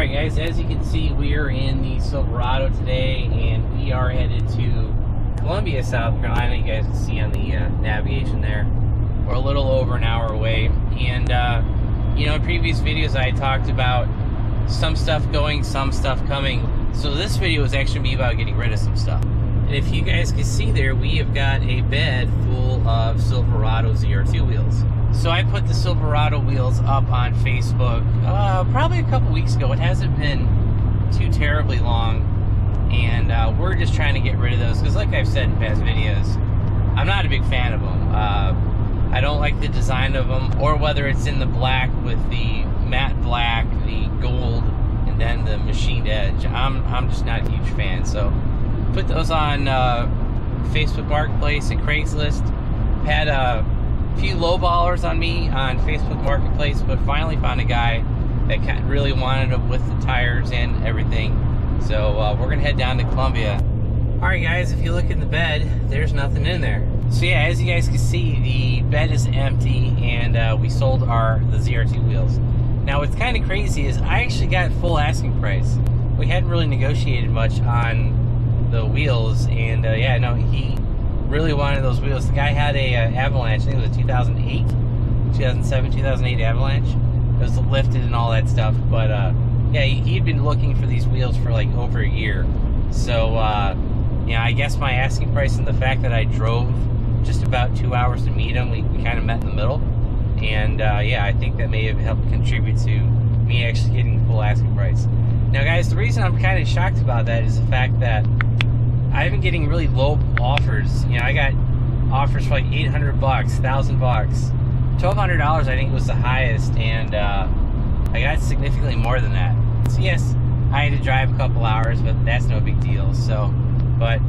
Alright guys, as you can see, we are in the Silverado today, and we are headed to Columbia, South Carolina. You guys can see on the navigation there. We're a little over an hour away, and you know, in previous videos I talked about some stuff going, some stuff coming. So this video is actually me about getting rid of some stuff. And if you guys can see there, we have got a bed full of Silverado ZR2 wheels. So I put the Silverado wheels up on Facebook probably a couple weeks ago. It hasn't been too terribly long, and we're just trying to get rid of those because, like I've said in past videos, I'm not a big fan of them. I don't like the design of them, or whether it's in the black with the matte black, the gold, and then the machined edge. I'm just not a huge fan. So put those on Facebook Marketplace and Craigslist. Had a few lowballers on me on Facebook Marketplace, but finally found a guy that really wanted them with the tires and everything. So we're gonna head down to Columbia. All right guys, if you look in the bed, there's nothing in there. So yeah, as you guys can see, the bed is empty, and we sold the ZR2 wheels. Now what's kind of crazy is I actually got full asking price. We hadn't really negotiated much on the wheels, and yeah, no, he really wanted those wheels. The guy had a Avalanche. I think it was a 2007, 2008 Avalanche. It was lifted and all that stuff. But yeah, he'd been looking for these wheels for like over a year. So yeah, I guess my asking price and the fact that I drove just about 2 hours to meet him, we kind of met in the middle. And yeah, I think that may have helped contribute to me actually getting the full asking price. Now guys, the reason I'm kind of shocked about that is the fact that I've been getting really low offers. You know, I got offers for like $800, $1,000, $1,200. I think was the highest, and I got significantly more than that. So yes, I had to drive a couple hours, but that's no big deal. So, but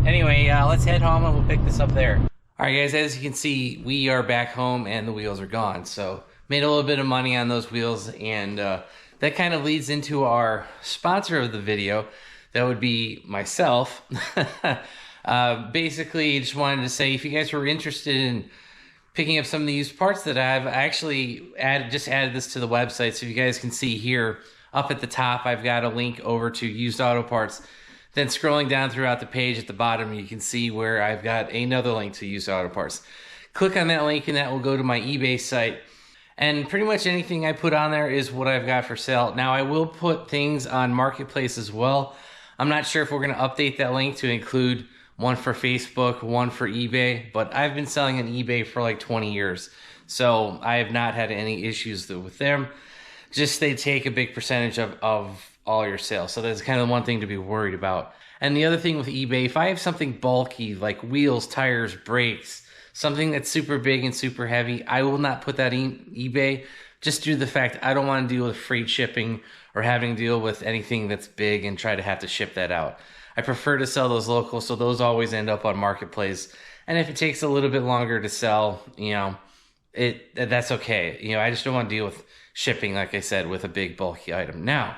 anyway, let's head home and we'll pick this up there. All right, guys. As you can see, we are back home and the wheels are gone. So made a little bit of money on those wheels, and that kind of leads into our sponsor of the video. That would be myself. Basically, just wanted to say, if you guys were interested in picking up some of the used parts that I actually just added this to the website. So if you guys can see here, up at the top, I've got a link over to used auto parts. Then scrolling down throughout the page at the bottom, you can see where I've got another link to used auto parts. Click on that link and that will go to my eBay site. And pretty much anything I put on there is what I've got for sale. Now, I will put things on Marketplace as well. I'm not sure if we're going to update that link to include one for Facebook, one for eBay, but I've been selling on eBay for like 20 years. So I have not had any issues with them. Just they take a big percentage of all your sales. So that's kind of one thing to be worried about. And the other thing with eBay, if I have something bulky like wheels, tires, brakes, something that's super big and super heavy, I will not put that in eBay, just due to the fact I don't want to deal with freight shipping or having to deal with anything that's big and try to have to ship that out. I prefer to sell those local, so those always end up on Marketplace. And if it takes a little bit longer to sell, you know, that's okay. You know, I just don't want to deal with shipping, like I said, with a big bulky item. Now,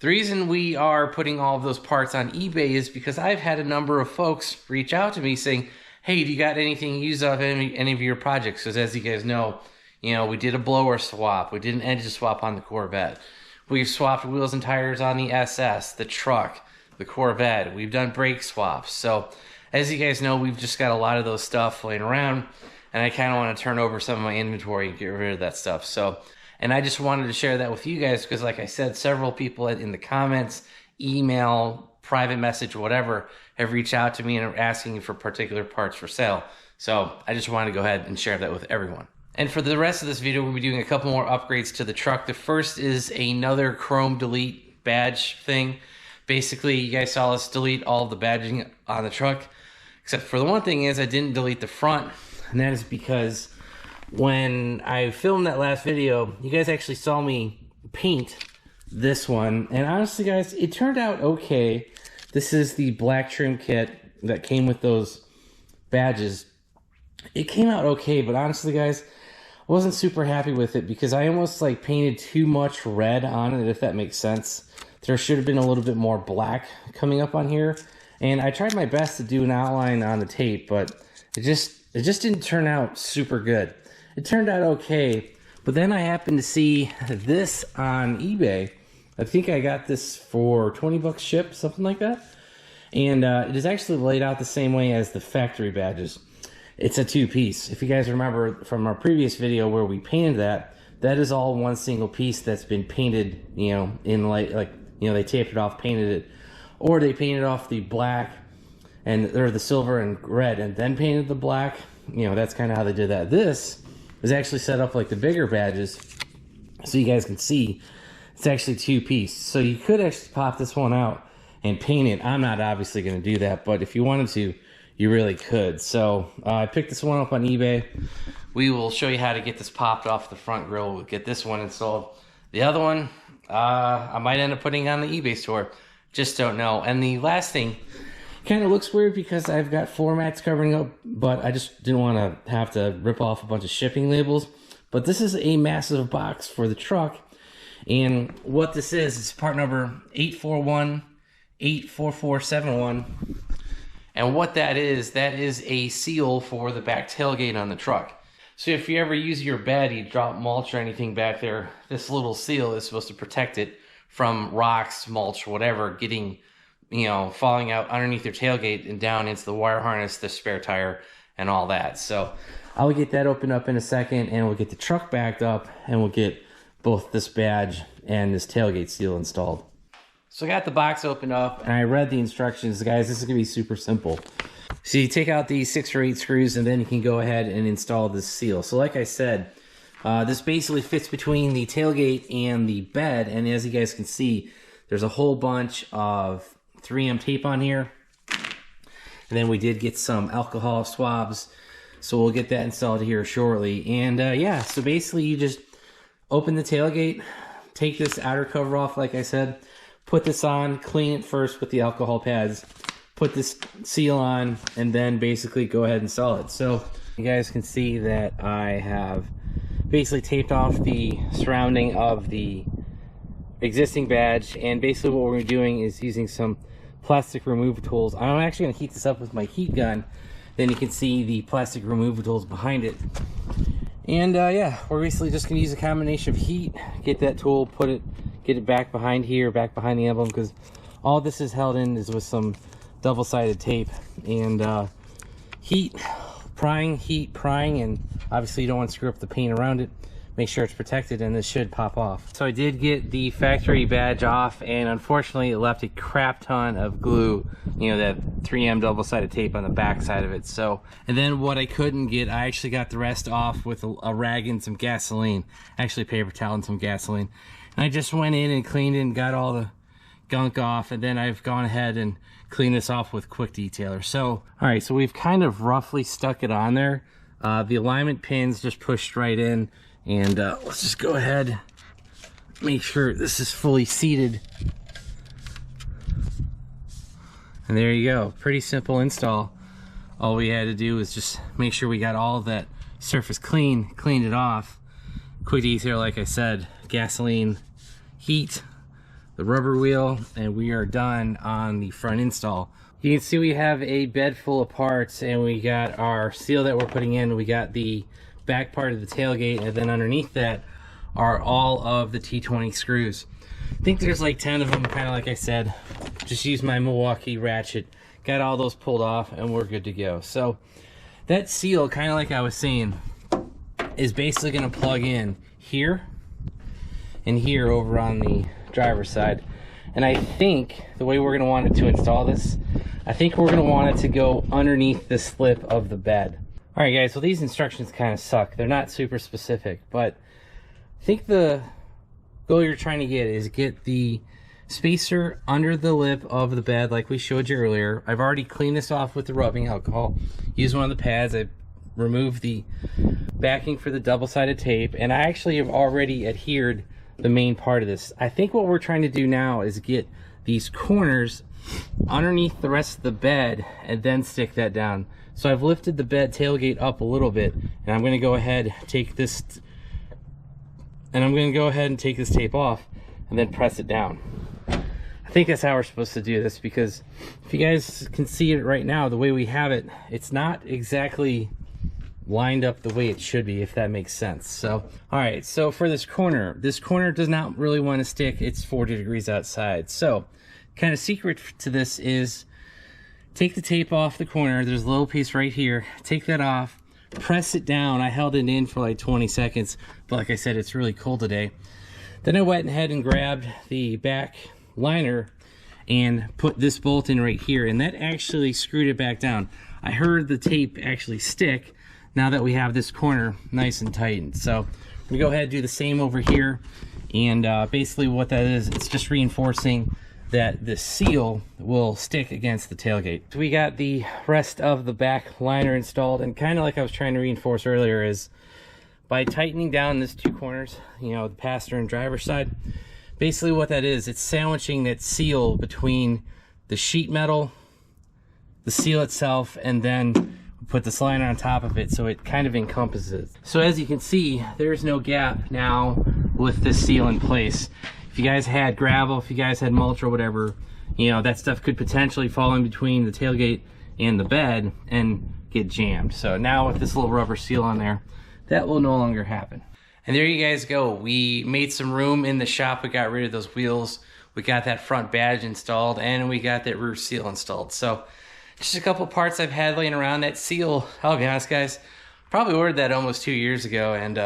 the reason we are putting all of those parts on eBay is because I've had a number of folks reach out to me saying, hey, do you got anything used off any of your projects? Because as you guys know, you know, we did a blower swap. We did an engine swap on the Corvette. We've swapped wheels and tires on the SS, the truck, the Corvette. We've done brake swaps. So as you guys know, we've just got a lot of those stuff laying around, and I kind of want to turn over some of my inventory and get rid of that stuff. So, and I just wanted to share that with you guys because, like I said, several people in the comments, email, private message, whatever, have reached out to me and are asking for particular parts for sale. So I just wanted to go ahead and share that with everyone. And for the rest of this video, we'll be doing a couple more upgrades to the truck. The first is another chrome delete badge thing. Basically, you guys saw us delete all the badging on the truck, except for the one thing is I didn't delete the front, and that is because when I filmed that last video, you guys actually saw me paint this one, and honestly, guys, it turned out okay. This is the black trim kit that came with those badges. It came out okay, but honestly, guys, wasn't super happy with it because I almost like painted too much red on it, if that makes sense. There should have been a little bit more black coming up on here, and I tried my best to do an outline on the tape, but it just didn't turn out super good. It turned out okay, but then I happened to see this on eBay I think I got this for 20 bucks shipped, something like that. And it is actually laid out the same way as the factory badges. It's a two-piece. If you guys remember from our previous video where we painted that, that is all one single piece that's been painted, you know, in like you know, they taped it off, painted it, or they painted off the black and or the silver and red and then painted the black. You know, that's kind of how they did that. This is actually set up like the bigger badges, so you guys can see it's actually two-piece. So you could actually pop this one out and paint it. I'm not obviously going to do that, but if you wanted to, you really could. So I picked this one up on eBay. We will show you how to get this popped off the front grille. We'll get this one installed. The other one, I might end up putting on the eBay store. Just don't know. And the last thing kind of looks weird because I've got floor mats covering up, but I just didn't want to have to rip off a bunch of shipping labels. But this is a massive box for the truck. And what this is part number 841-84471. And what that is a seal for the back tailgate on the truck. So if you ever use your bed, you drop mulch or anything back there, this little seal is supposed to protect it from rocks, mulch, whatever, getting, you know, falling out underneath your tailgate and down into the wire harness, the spare tire, and all that. So I'll get that opened up in a second, and we'll get the truck backed up, and we'll get both this badge and this tailgate seal installed. So I got the box opened up, and I read the instructions. Guys, this is going to be super simple. So you take out these 6 or 8 screws, and then you can go ahead and install this seal. So like I said, this basically fits between the tailgate and the bed, and as you guys can see, there's a whole bunch of 3M tape on here. And then we did get some alcohol swabs, so we'll get that installed here shortly. And yeah, so basically you just open the tailgate, take this outer cover off like I said, put this on, clean it first with the alcohol pads, put this seal on, and then basically go ahead and install it. So you guys can see that I have basically taped off the surrounding of the existing badge, and basically what we're doing is using some plastic removal tools. I'm actually going to heat this up with my heat gun, then you can see the plastic removal tools behind it. And yeah, we're basically just going to use a combination of heat, get that tool, get it back behind here, back behind the emblem, because all this is held in is with some double-sided tape. And heat prying, and obviously you don't want to screw up the paint around it. Make sure it's protected, and this should pop off. So I did get the factory badge off, and unfortunately it left a crap ton of glue, you know, that 3M double-sided tape on the back side of it. So, and then what I couldn't get, I actually got the rest off with a rag and some gasoline, actually paper towel and some gasoline. And I just went in and cleaned it and got all the gunk off, and then I've gone ahead and cleaned this off with quick detailer. So, all right, so we've kind of roughly stuck it on there. The alignment pins just pushed right in. And let's just go ahead, make sure this is fully seated. And there you go, pretty simple install. All we had to do was just make sure we got all of that surface clean, cleaned it off. Quick detail, like I said, gasoline, heat, the rubber wheel, and we are done on the front install. You can see we have a bed full of parts, and we got our seal that we're putting in. We got the back part of the tailgate, and then underneath that are all of the T20 screws. I think there's like 10 of them, kind of like I said. Just use my Milwaukee ratchet, got all those pulled off, and we're good to go. So that seal, kind of like I was saying, is basically going to plug in here and here over on the driver's side. And I think the way we're going to want it to install this, I think we're going to want it to go underneath the slip of the bed. Alright guys, so these instructions kind of suck. They're not super specific, but I think the goal you're trying to get is get the spacer under the lip of the bed like we showed you earlier. I've already cleaned this off with the rubbing alcohol. Used one of the pads. I removed the backing for the double-sided tape, and I actually have already adhered the main part of this. I think what we're trying to do now is get these corners underneath the rest of the bed and then stick that down. So I've lifted the bed tailgate up a little bit, and I'm going to go ahead take this tape off and then press it down. I think that's how we're supposed to do this, because if you guys can see it right now, the way we have it, it's not exactly lined up the way it should be, if that makes sense. So, all right, so for this corner does not really want to stick. It's 40 degrees outside. So, kind of secret to this is take the tape off the corner. There's a little piece right here. Take that off, press it down. I held it in for like 20 seconds, but like I said, it's really cold today. Then I went ahead and grabbed the back liner and put this bolt in right here, and that actually screwed it back down. I heard the tape actually stick now that we have this corner nice and tightened. So we go ahead and do the same over here, and basically what that is, it's just reinforcing that the seal will stick against the tailgate. So we got the rest of the back liner installed, and kind of like I was trying to reinforce earlier is by tightening down these two corners, you know, the passenger and driver side, basically what that is, it's sandwiching that seal between the sheet metal, the seal itself, and then put this liner on top of it so it kind of encompasses. So as you can see, there's no gap now with this seal in place. If you guys had gravel, if you guys had mulch or whatever, you know, that stuff could potentially fall in between the tailgate and the bed and get jammed. So now with this little rubber seal on there, that will no longer happen. And there you guys go. We made some room in the shop. We got rid of those wheels. We got that front badge installed, and we got that rear seal installed. So just a couple parts I've had laying around. That seal, I'll be honest guys, probably ordered that almost 2 years ago, and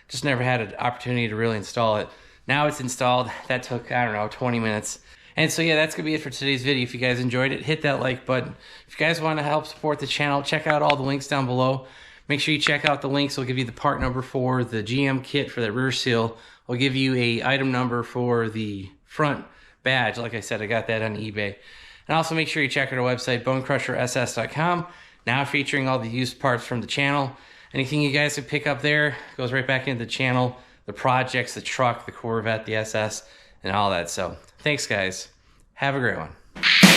just never had an opportunity to really install it. Now it's installed. That took, I don't know, 20 minutes. And so yeah, that's gonna be it for today's video. If you guys enjoyed it, hit that like button. If you guys want to help support the channel, check out all the links down below. Make sure you check out the links. We'll give you the part number for the GM kit for that rear seal. We'll give you a item number for the front badge. Like I said, I got that on eBay. And also make sure you check out our website, BonecrrusherSS.com. Now featuring all the used parts from the channel. Anything you guys can pick up there goes right back into the channel. The projects, the truck, the Corvette, the SS, and all that. So thanks guys. Have a great one.